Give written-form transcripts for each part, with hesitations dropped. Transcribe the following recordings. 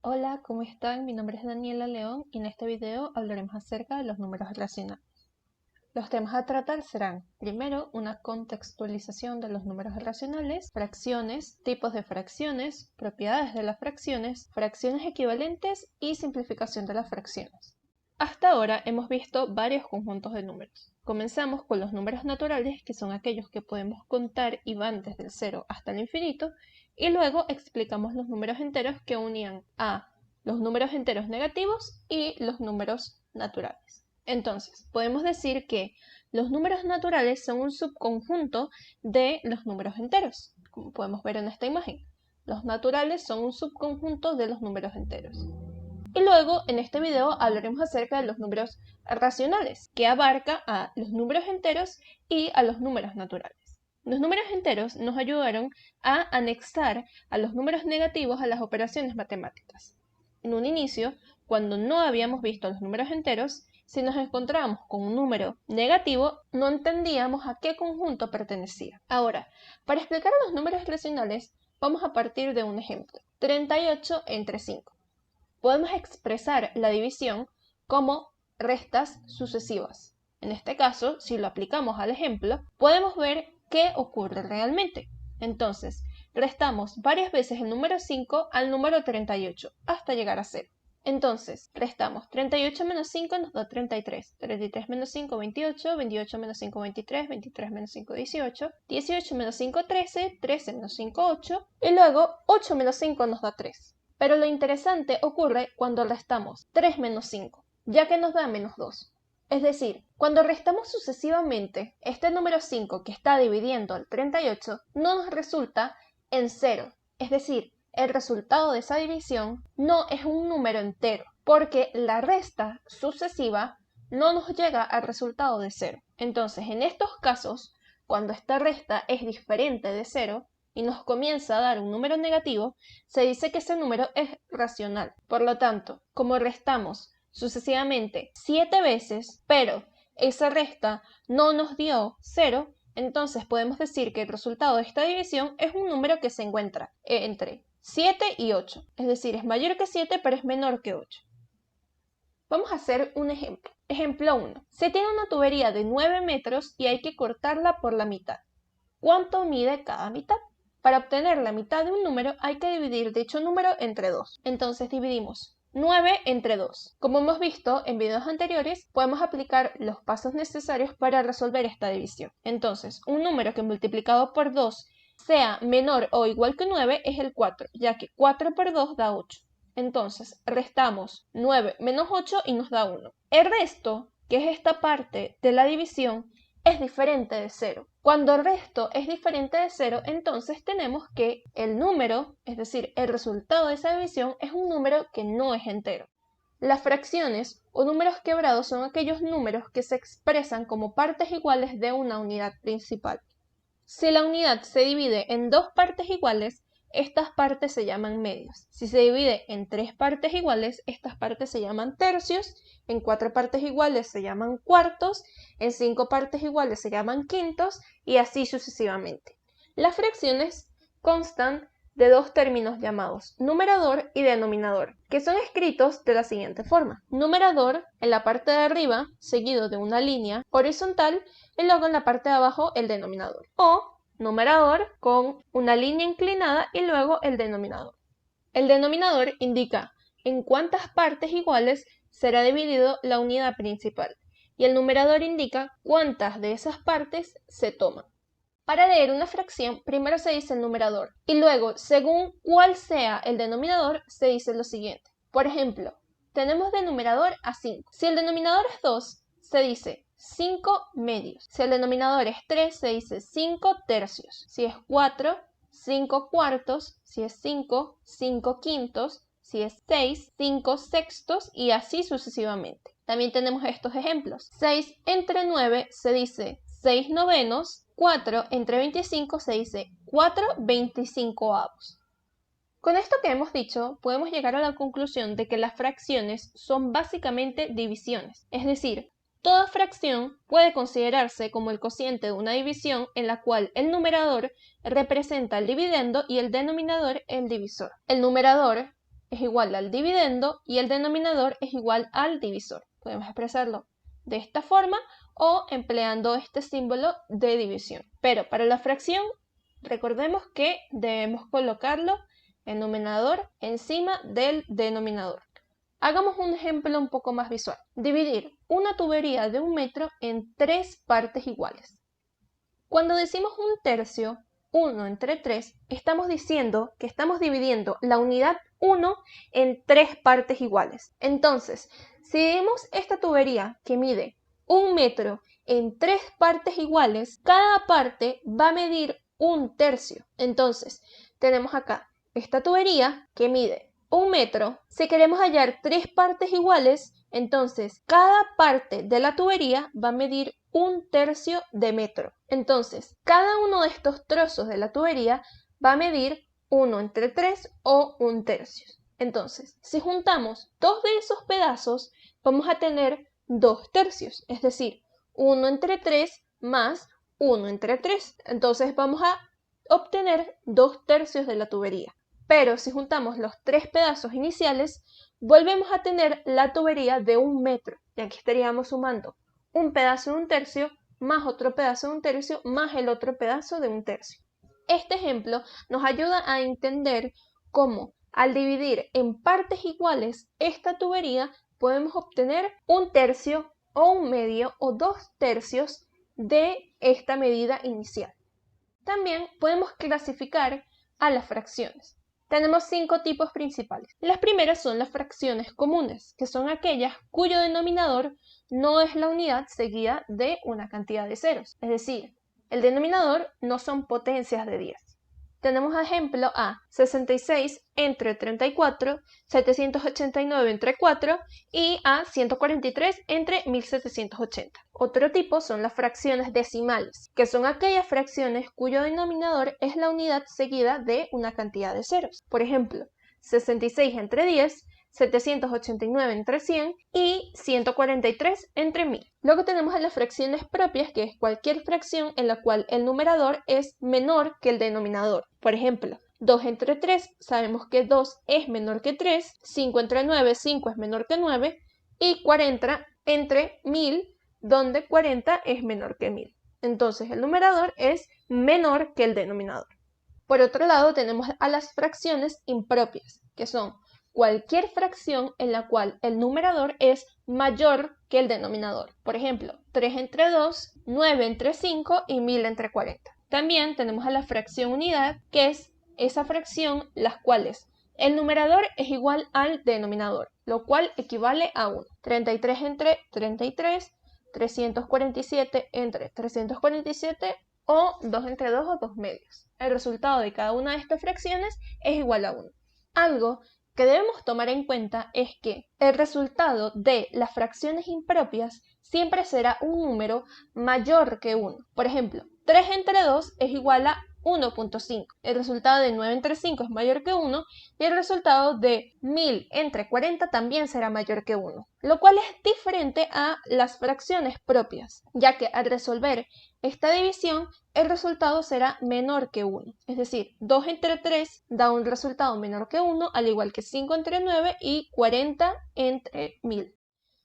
Hola, ¿cómo están? Mi nombre es Daniela León y en este video hablaremos acerca de los números racionales. Los temas a tratar serán, primero, una contextualización de los números racionales, fracciones, tipos de fracciones, propiedades de las fracciones, fracciones equivalentes y simplificación de las fracciones. Hasta ahora hemos visto varios conjuntos de números. Comenzamos con los números naturales, que son aquellos que podemos contar y van desde el 0 hasta el infinito, y luego explicamos los números enteros que unían a los números enteros negativos y los números naturales. Entonces, podemos decir que los números naturales son un subconjunto de los números enteros, como podemos ver en esta imagen. Los naturales son un subconjunto de los números enteros. Y luego, en este video, hablaremos acerca de los números racionales, que abarca a los números enteros y a los números naturales. Los números enteros nos ayudaron a anexar a los números negativos a las operaciones matemáticas. En un inicio, cuando no habíamos visto los números enteros, si nos encontrábamos con un número negativo, no entendíamos a qué conjunto pertenecía. Ahora, para explicar los números racionales, vamos a partir de un ejemplo. 38 entre 5. Podemos expresar la división como restas sucesivas. En este caso, si lo aplicamos al ejemplo, podemos ver qué ocurre realmente. Entonces, restamos varias veces el número 5 al número 38 hasta llegar a 0. Entonces, restamos 38 menos 5 nos da 33, 33 menos 5, 28, 28 menos 5, 23, 23 menos 5, 18, 18 menos 5, 13, 13 menos 5, 8, y luego 8 menos 5 nos da 3. Pero lo interesante ocurre cuando restamos 3 menos 5, ya que nos da menos 2. Es decir, cuando restamos sucesivamente, este número 5 que está dividiendo al 38 no nos resulta en 0. Es decir, el resultado de esa división no es un número entero, porque la resta sucesiva no nos llega al resultado de 0. Entonces, en estos casos, cuando esta resta es diferente de 0, y nos comienza a dar un número negativo, se dice que ese número es racional. Por lo tanto, como restamos sucesivamente 7 veces, pero esa resta no nos dio 0, entonces podemos decir que el resultado de esta división es un número que se encuentra entre 7 y 8. Es decir, es mayor que 7, pero es menor que 8. Vamos a hacer un ejemplo. Ejemplo 1. Se tiene una tubería de 9 metros y hay que cortarla por la mitad. ¿Cuánto mide cada mitad? Para obtener la mitad de un número hay que dividir dicho número entre 2. Entonces dividimos 9 entre 2. Como hemos visto en videos anteriores, podemos aplicar los pasos necesarios para resolver esta división. Entonces, un número que multiplicado por 2 sea menor o igual que 9 es el 4, ya que 4 por 2 da 8. Entonces, restamos 9 menos 8 y nos da 1. El resto, que es esta parte de la división, es diferente de 0. Cuando el resto es diferente de 0, entonces tenemos que el número, es decir, el resultado de esa división, es un número que no es entero. Las fracciones o números quebrados son aquellos números que se expresan como partes iguales de una unidad principal. Si la unidad se divide en dos partes iguales, estas partes se llaman medios. Si se divide en tres partes iguales, estas partes se llaman tercios. En cuatro partes iguales se llaman cuartos. En cinco partes iguales se llaman quintos y así sucesivamente. Las fracciones constan de dos términos llamados numerador y denominador, que son escritos de la siguiente forma. Numerador en la parte de arriba, seguido de una línea horizontal, y luego en la parte de abajo el denominador. O numerador con una línea inclinada y luego el denominador. El denominador indica en cuántas partes iguales será dividido la unidad principal y el numerador indica cuántas de esas partes se toman. Para leer una fracción, primero se dice el numerador y luego, según cuál sea el denominador, se dice lo siguiente. Por ejemplo, tenemos de numerador a 5. Si el denominador es 2, se dice 5 medios. Si el denominador es 3, se dice 5 tercios. Si es 4, 5 cuartos. Si es 5, 5 quintos. Si es 6, 5 sextos y así sucesivamente. También tenemos estos ejemplos. 6 entre 9 se dice 6 novenos. 4 entre 25 se dice 4 25avos. Con esto que hemos dicho, podemos llegar a la conclusión de que las fracciones son básicamente divisiones, es decir, toda fracción puede considerarse como el cociente de una división en la cual el numerador representa el dividendo y el denominador el divisor. El numerador es igual al dividendo y el denominador es igual al divisor. Podemos expresarlo de esta forma o empleando este símbolo de división. Pero para la fracción, recordemos que debemos colocarlo el numerador encima del denominador. Hagamos un ejemplo un poco más visual. Dividir una tubería de 1 metro en 3 partes iguales. Cuando decimos 1/3, 1 entre 3, estamos diciendo que estamos dividiendo la unidad 1 en 3 partes iguales. Entonces, si dividimos esta tubería que mide 1 metro en 3 partes iguales, cada parte va a medir 1/3. Entonces, tenemos acá esta tubería que mide 1 metro. Si queremos hallar 3 partes iguales, entonces cada parte de la tubería va a medir 1/3 de metro. Entonces, cada uno de estos trozos de la tubería va a medir 1 entre 3 o 1/3. Entonces, si juntamos 2 de esos pedazos, vamos a tener 2/3, es decir, 1 entre 3 más 1 entre 3. Entonces vamos a obtener 2/3 de la tubería. Pero si juntamos los 3 pedazos iniciales, volvemos a tener la tubería de 1 metro. Y aquí estaríamos sumando un pedazo de 1/3 más otro pedazo de 1/3 más el otro pedazo de 1/3. Este ejemplo nos ayuda a entender cómo al dividir en partes iguales esta tubería podemos obtener 1/3 o 1/2 o 2/3 de esta medida inicial. También podemos clasificar a las fracciones. Tenemos 5 tipos principales. Las primeras son las fracciones comunes, que son aquellas cuyo denominador no es la unidad seguida de una cantidad de ceros. Es decir, el denominador no son potencias de 10. Tenemos ejemplo a 66 entre 34, 789 entre 4 y a 143 entre 1780. Otro tipo son las fracciones decimales, que son aquellas fracciones cuyo denominador es la unidad seguida de una cantidad de ceros. Por ejemplo, 66 entre 10, 789 entre 100 y 143 entre 1000. Luego tenemos a las fracciones propias, que es cualquier fracción en la cual el numerador es menor que el denominador. Por ejemplo, 2 entre 3, sabemos que 2 es menor que 3, 5 entre 9, 5 es menor que 9, y 40 entre 1000, donde 40 es menor que 1000. Entonces el numerador es menor que el denominador. Por otro lado, tenemos a las fracciones impropias, que son cualquier fracción en la cual el numerador es mayor que el denominador. Por ejemplo, 3 entre 2, 9 entre 5 y 1000 entre 40. También tenemos a la fracción unidad, que es esa fracción las cuales el numerador es igual al denominador, lo cual equivale a 1. 33 entre 33, 347 entre 347 o 2 entre 2 o 2 medios. El resultado de cada una de estas fracciones es igual a 1. Algo que debemos tomar en cuenta es que el resultado de las fracciones impropias siempre será un número mayor que 1. Por ejemplo, 3 entre 2 es igual a 1.5. El resultado de 9 entre 5 es mayor que 1 y el resultado de 1000 entre 40 también será mayor que 1, lo cual es diferente a las fracciones propias, ya que al resolver esta división el resultado será menor que 1. Es decir, 2 entre 3 da un resultado menor que 1, al igual que 5 entre 9 y 40 entre 1000.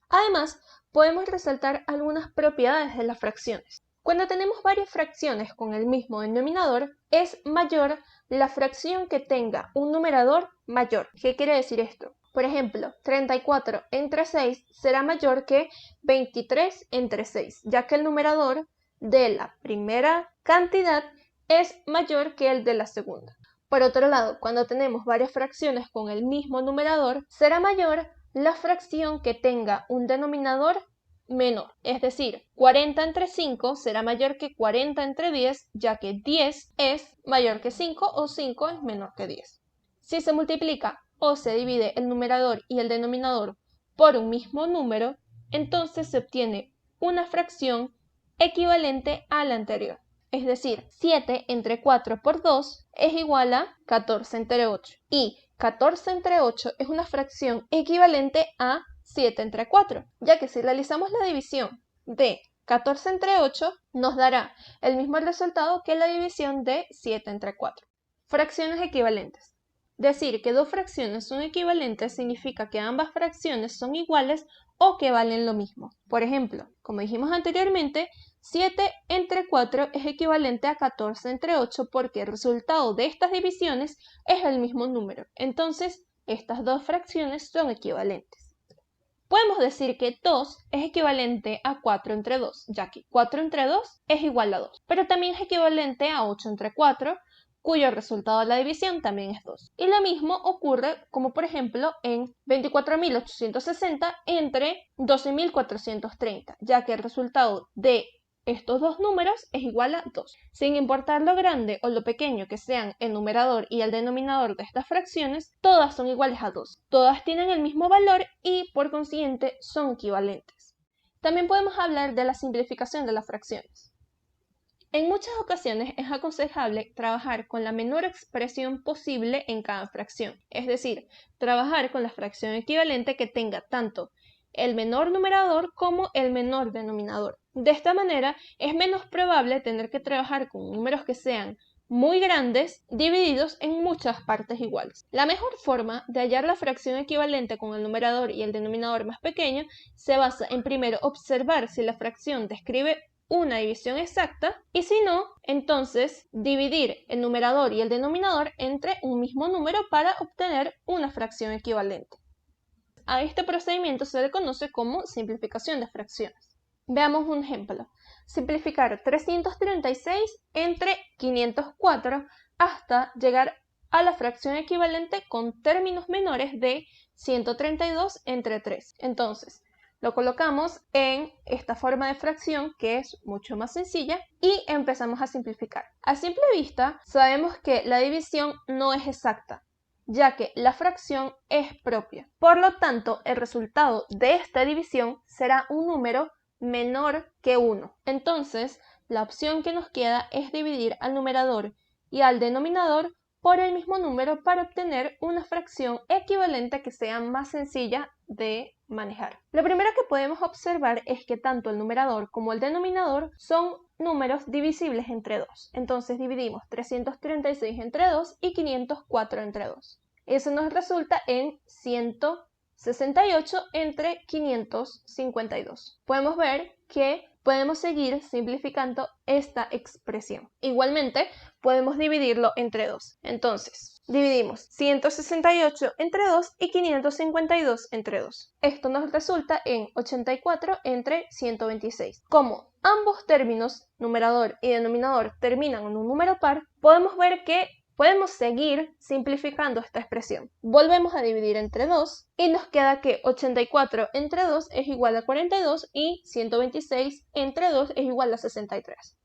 Además, podemos resaltar algunas propiedades de las fracciones. Cuando tenemos varias fracciones con el mismo denominador, es mayor la fracción que tenga un numerador mayor. ¿Qué quiere decir esto? Por ejemplo, 34 entre 6 será mayor que 23 entre 6, ya que el numerador de la primera cantidad es mayor que el de la segunda. Por otro lado, cuando tenemos varias fracciones con el mismo numerador, será mayor la fracción que tenga un denominador menor. Es decir, 40 entre 5 será mayor que 40 entre 10, ya que 10 es mayor que 5 o 5 es menor que 10. Si se multiplica o se divide el numerador y el denominador por un mismo número, entonces se obtiene una fracción equivalente a la anterior. Es decir, 7 entre 4 por 2 es igual a 14 entre 8. Y 14 entre 8 es una fracción equivalente a 7 entre 4, ya que si realizamos la división de 14 entre 8 nos dará el mismo resultado que la división de 7 entre 4. Fracciones equivalentes. Decir que dos fracciones son equivalentes significa que ambas fracciones son iguales o que valen lo mismo. Por ejemplo, como dijimos anteriormente, 7 entre 4 es equivalente a 14 entre 8 porque el resultado de estas divisiones es el mismo número. Entonces, estas dos fracciones son equivalentes. Podemos decir que 2 es equivalente a 4 entre 2, ya que 4 entre 2 es igual a 2, pero también es equivalente a 8 entre 4, cuyo resultado de la división también es 2. Y lo mismo ocurre como por ejemplo en 24.860 entre 12.430, ya que el resultado de estos dos números es igual a 2. Sin importar lo grande o lo pequeño que sean el numerador y el denominador de estas fracciones, todas son iguales a 2. Todas tienen el mismo valor y por consiguiente son equivalentes. También podemos hablar de la simplificación de las fracciones. En muchas ocasiones es aconsejable trabajar con la menor expresión posible en cada fracción, es decir, trabajar con la fracción equivalente que tenga tanto el menor numerador como el menor denominador. De esta manera es menos probable tener que trabajar con números que sean muy grandes divididos en muchas partes iguales. La mejor forma de hallar la fracción equivalente con el numerador y el denominador más pequeño se basa en primero observar si la fracción describe una división exacta y si no, entonces dividir el numerador y el denominador entre un mismo número para obtener una fracción equivalente. A este procedimiento se le conoce como simplificación de fracciones. Veamos un ejemplo. Simplificar 336 entre 504 hasta llegar a la fracción equivalente con términos menores de 132 entre 3. Entonces, lo colocamos en esta forma de fracción que es mucho más sencilla y empezamos a simplificar. A simple vista sabemos que la división no es exacta, ya que la fracción es propia. Por lo tanto, el resultado de esta división será un número menor que 1. Entonces, la opción que nos queda es dividir al numerador y al denominador por el mismo número para obtener una fracción equivalente que sea más sencilla de manejar. Lo primero que podemos observar es que tanto el numerador como el denominador son números divisibles entre 2. Entonces dividimos 336 entre 2 y 504 entre 2. Eso nos resulta en 168 entre 552. Podemos ver que podemos seguir simplificando esta expresión. Igualmente, podemos dividirlo entre 2. Entonces, dividimos 168 entre 2 y 552 entre 2. Esto nos resulta en 84 entre 126. Como ambos términos, numerador y denominador, terminan en un número par, podemos ver que podemos seguir simplificando esta expresión. Volvemos a dividir entre 2 y nos queda que 84 entre 2 es igual a 42 y 126 entre 2 es igual a 63.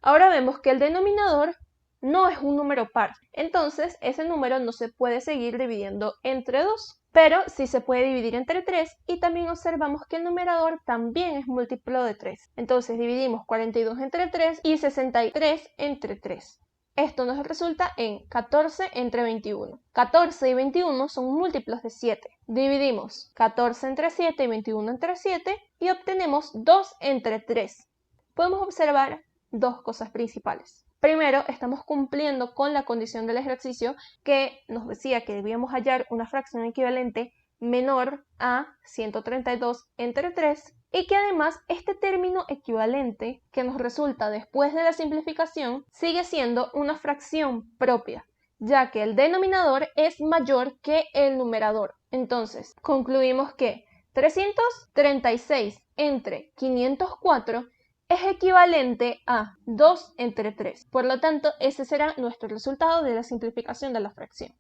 Ahora vemos que el denominador no es un número par, entonces ese número no se puede seguir dividiendo entre 2, pero sí se puede dividir entre 3 y también observamos que el numerador también es múltiplo de 3. Entonces dividimos 42 entre 3 y 63 entre 3. Esto nos resulta en 14 entre 21. 14 y 21 son múltiplos de 7. Dividimos 14 entre 7 y 21 entre 7 y obtenemos 2 entre 3. Podemos observar dos cosas principales. Primero, estamos cumpliendo con la condición del ejercicio que nos decía que debíamos hallar una fracción equivalente menor a 132 entre 3 y que además este término equivalente que nos resulta después de la simplificación sigue siendo una fracción propia, ya que el denominador es mayor que el numerador. Entonces, concluimos que 336 entre 504 es equivalente a 2 entre 3. Por lo tanto, ese será nuestro resultado de la simplificación de la fracción.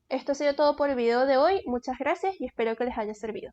Esto ha sido todo por el video de hoy. Muchas gracias y espero que les haya servido.